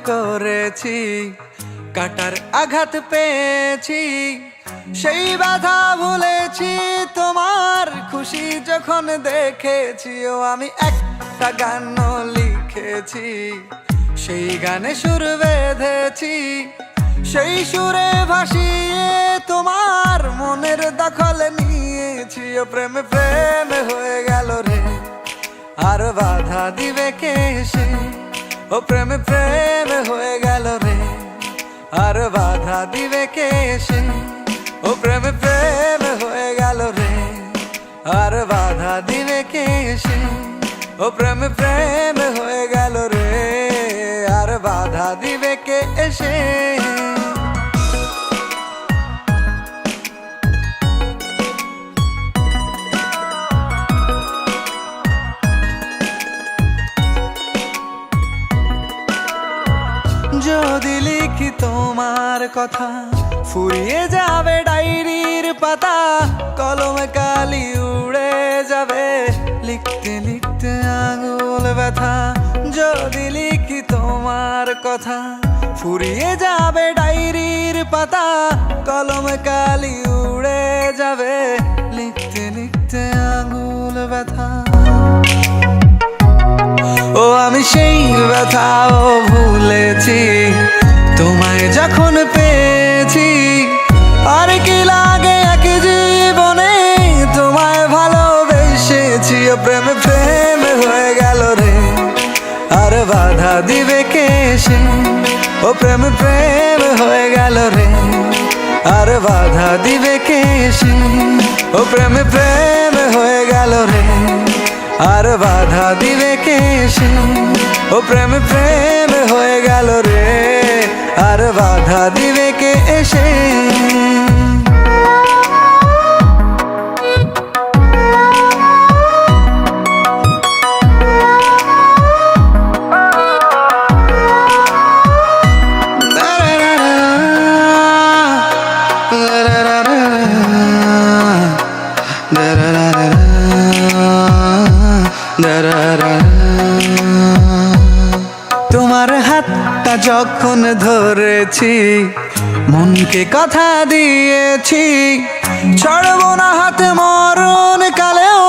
করেছি, কাটার আঘাত পেয়েছি, সেই বাধা ভুলেছি তোমার খুশি যখন দেখেছি। ও আমি একটা গান লিখেছি, সেই গানে সুর বেঁধেছি, সেই সুরে ভাসিয়ে তোমার মনের দখল নিয়েছি। ও প্রেমে প্রেমে হয়ে গেল রে, আর বাধা দিবে কে সে? ও প্রেমে প্রেমে হয়ে গেল রে, আর বাধা দিবে কে সে? ও প্রেমে প্রেমে হয়ে গেল রে, আর বাধা দিবে কে সে? ও প্রেমে প্রেমে হয়ে গেল রে, আর বাধা দিবে কে এসে? যদি লিখি তোমার কথা, ফুরিয়ে যাবে ডায়েরির পাতা, কলমে কালি উড়ে যাবে, লিখতে লিখতে আঙুল ব্যথা। যদি লিখি তোমার কথা, ফুরিয়ে যাবে ডায়েরির পাতা, কলমে কালি উড়ে যাবে, লিখতে লিখতে আঙুল ব্যথা। ও আমি সেই ব্যথাও ভুলেছি, তোমায় যখন পেয়েছি। আর কি লাগে এক জীবনে তোমায় ভালোবেসেছি। ও প্রেমে প্রেমে হয়ে গেল রে, আর বাধা দিবে কে সে? ও প্রেমে প্রেমে হয়ে গেল রে, আর বাধা দিবে কে সে? ও প্রেমে প্রেমে হয়ে গেল রে, আর বাধা দিবে কে সে? ও প্রেমে প্রেমে হয়ে গেল রে, আর বাধা দিবে কে এসে? তোমার হাতটা যখন ধরেছি, মনকে কথা দিয়েছি, ছাড়বো না হাতে মরণ কালেও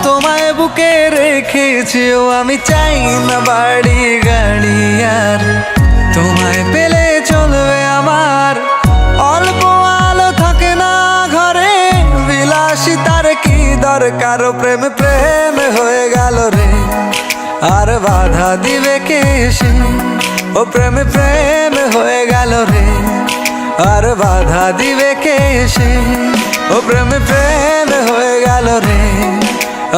তোমায় বুকে রেখেছি। ও আমি চাই না বাড়ি গাড়ি আর, তোমায় পেলে চলবে আমার। অল্প আলো থাকে না ঘরে, বিলাসিতার কি দরকার? ও প্রেমে প্রেমে হয়ে গেল রে, আর বাধা দিবে কে সে? ও প্রেমে প্রেমে হয়ে গেল রে, আর বাধা দিবে কে সে? ও প্রেমে প্রেমে হয়ে গেল রে,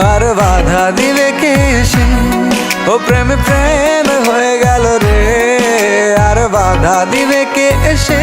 আর বাধা দিবে কে সে? ও প্রেমে প্রেমে হয়ে গেল রে, আর বাধা দিবে কে সে?